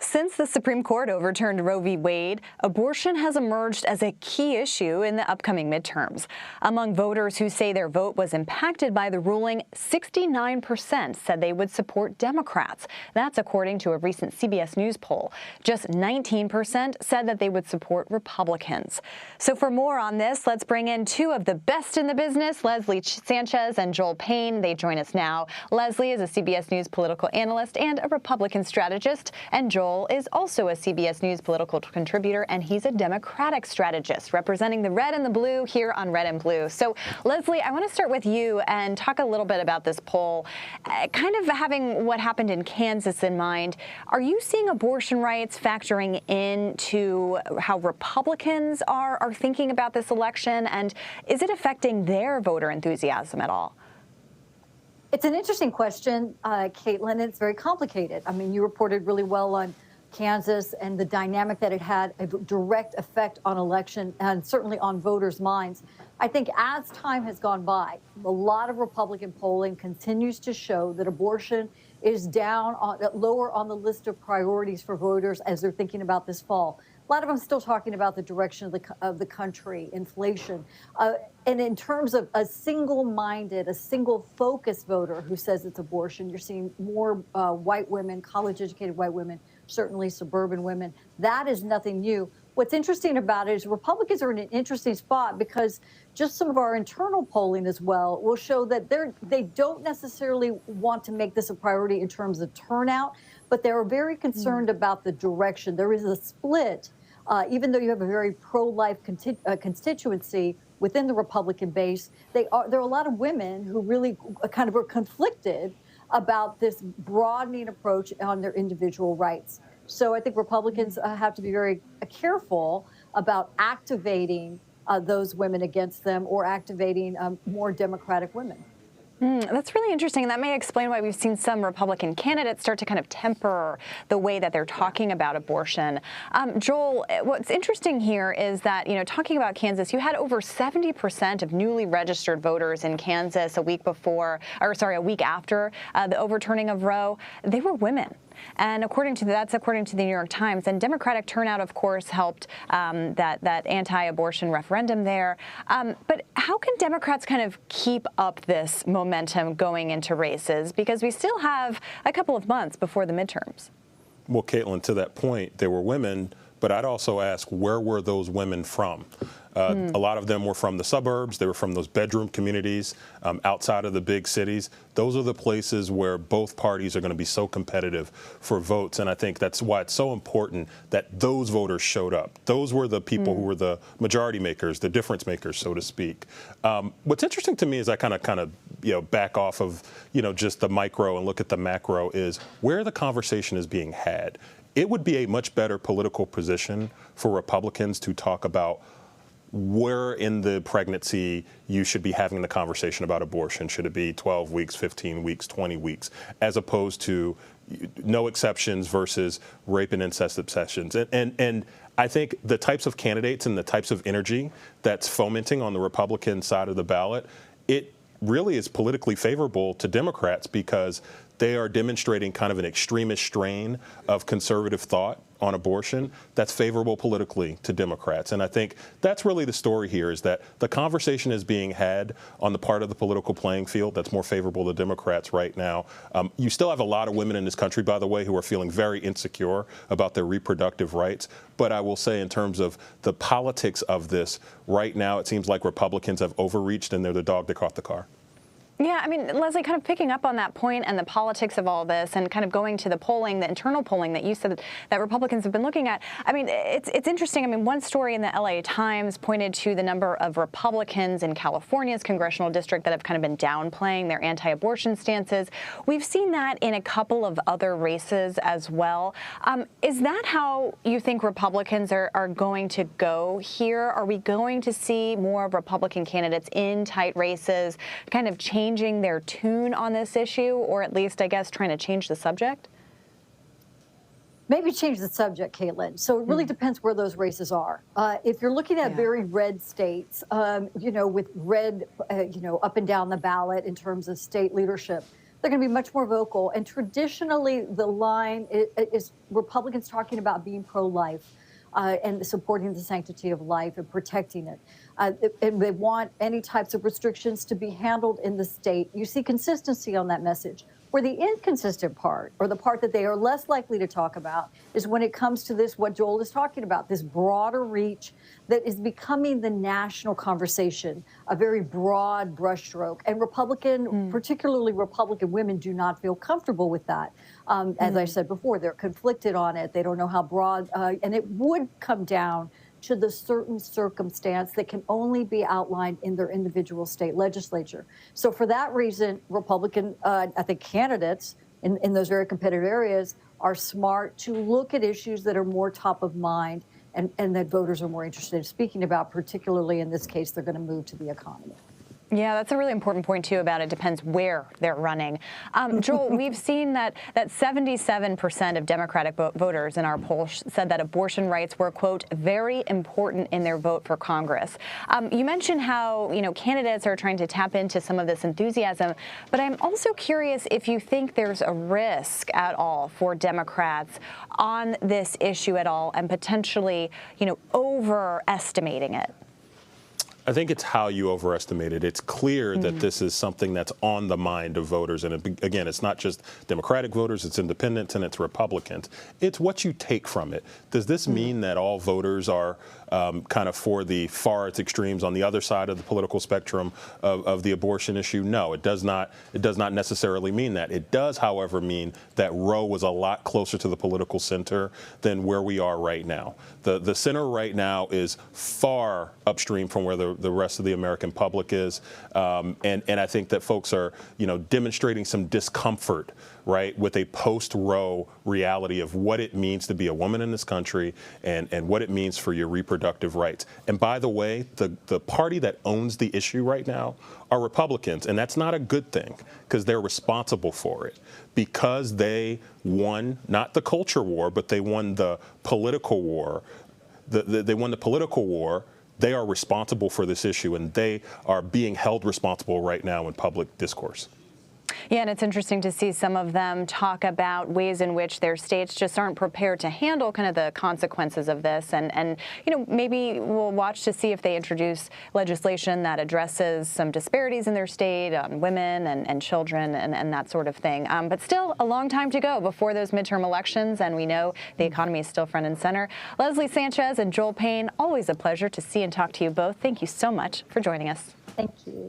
Since the Supreme Court overturned Roe v. Wade, abortion has emerged as a key issue in the upcoming midterms. Among voters who say their vote was impacted by the ruling, 69% said they would support Democrats. That's according to a recent CBS News poll. Just 19% said that they would support Republicans. So for more on this, let's bring in two of the best in the business, Leslie Sanchez and Joel Payne. They join us now. Leslie is a CBS News political analyst and a Republican strategist, and Joel is also a CBS News political contributor, and he's a Democratic strategist representing the red and the blue here on Red and Blue. So, Leslie, I want to start with you and talk a little bit about this poll. Kind of having what happened in Kansas in mind, are you seeing abortion rights factoring into how Republicans are thinking about this election, and is it affecting their voter enthusiasm at all? It's an interesting question, Caitlin. It's very complicated. I mean, you reported really well on Kansas and the dynamic that it had a direct effect on election and certainly on voters' minds. I think as time has gone by, a lot of Republican polling continues to show that abortion is lower on the list of priorities for voters as they're thinking about this fall. A lot of them still talking about the direction of the country, inflation. And in terms of a single-minded, a single-focused voter who says it's abortion, you're seeing more white women, college-educated white women, certainly suburban women. That is nothing new. What's interesting about it is Republicans are in an interesting spot because just some of our internal polling as well will show that they don't necessarily want to make this a priority in terms of turnout, but they're very concerned about the direction. There is a split, even though you have a very pro-life constituency within the Republican base. There are a lot of women who really kind of are conflicted about this broadening approach on their individual rights. So I think Republicans have to be very careful about activating those women against them or activating more Democratic women. That's really interesting. And that may explain why we've seen some Republican candidates start to kind of temper the way that they're talking about abortion. Joel, what's interesting here is that, talking about Kansas, you had over 70% of newly registered voters in Kansas a week after the overturning of Roe. They were women. And according to the New York Times, and Democratic turnout, of course, helped that anti-abortion referendum there. But how can Democrats kind of keep up this momentum going into races? Because we still have a couple of months before the midterms. Well, Caitlin, to that point, there were women, but I'd also ask, where were those women from? A lot of them were from the suburbs. They were from those bedroom communities outside of the big cities. Those are the places where both parties are going to be so competitive for votes. And I think that's why it's so important that those voters showed up. Those were the people who were the majority makers, the difference makers, so to speak. What's interesting to me is I kind of back off of, just the micro and look at the macro is where the conversation is being had. It would be a much better political position for Republicans to talk about where in the pregnancy you should be having the conversation about abortion. Should it be 12 weeks, 15 weeks, 20 weeks, as opposed to no exceptions versus rape and incest obsessions. And I think the types of candidates and the types of energy that's fomenting on the Republican side of the ballot, it really is politically favorable to Democrats because they are demonstrating kind of an extremist strain of conservative thought on abortion that's favorable politically to Democrats. And I think that's really the story here is that the conversation is being had on the part of the political playing field that's more favorable to Democrats right now. You still have a lot of women in this country, by the way, who are feeling very insecure about their reproductive rights. But I will say in terms of the politics of this, right now it seems like Republicans have overreached and they're the dog that caught the car. Yeah, I mean, Leslie, kind of picking up on that point and the politics of all this and kind of going to the polling, the internal polling that you said that Republicans have been looking at. I mean, it's interesting. I mean, one story in the LA Times pointed to the number of Republicans in California's congressional district that have kind of been downplaying their anti-abortion stances. We've seen that in a couple of other races as well. Is that how you think Republicans are going to go here? Are we going to see more Republican candidates in tight races kind of changing their tune on this issue, or at least, I guess, trying to change the subject? Maybe change the subject, Caitlin. So it really depends where those races are. If you're looking at very red states, with red, up and down the ballot in terms of state leadership, they're going to be much more vocal. And traditionally, the line is Republicans talking about being pro-life. And supporting the sanctity of life and protecting it. And they want any types of restrictions to be handled in the state. You see consistency on that message. Where the inconsistent part, or the part that they are less likely to talk about, is when it comes to this, what Joel is talking about, this broader reach that is becoming the national conversation, a very broad brushstroke. And particularly Republican women, do not feel comfortable with that. As I said before, they're conflicted on it. They don't know how broad, and it would come down to the certain circumstance that can only be outlined in their individual state legislature. So for that reason, Republican, I think, candidates in those very competitive areas are smart to look at issues that are more top of mind and that voters are more interested in speaking about, particularly in this case, they're going to move to the economy. Yeah, that's a really important point, too, about it depends where they're running. Joel, we've seen that 77% of Democratic voters in our poll said that abortion rights were, quote, very important in their vote for Congress. You mentioned how, candidates are trying to tap into some of this enthusiasm, but I'm also curious if you think there's a risk at all for Democrats on this issue at all and potentially, overestimating it. I think it's how you overestimate it. It's clear that this is something that's on the mind of voters. And again, it's not just Democratic voters, it's independents and it's Republicans. It's what you take from it. Does this mean that all voters are kind of for the far extremes on the other side of the political spectrum of the abortion issue? No, it does not. It does not necessarily mean that. It does, however, mean that Roe was a lot closer to the political center than where we are right now. The center right now is far upstream from where the rest of the American public is, and I think that folks are, demonstrating some discomfort, right, with a post-Roe reality of what it means to be a woman in this country and what it means for your reproductive rights. And by the way, the party that owns the issue right now are Republicans, and that's not a good thing because they're responsible for it because they won not the culture war, but they won the political war. They won the political war. They are responsible for this issue, and they are being held responsible right now in public discourse. Yeah, and it's interesting to see some of them talk about ways in which their states just aren't prepared to handle kind of the consequences of this. And maybe we'll watch to see if they introduce legislation that addresses some disparities in their state on women and children and that sort of thing. But still a long time to go before those midterm elections, and we know the economy is still front and center. Leslie Sanchez and Joel Payne, always a pleasure to see and talk to you both. Thank you so much for joining us. Thank you.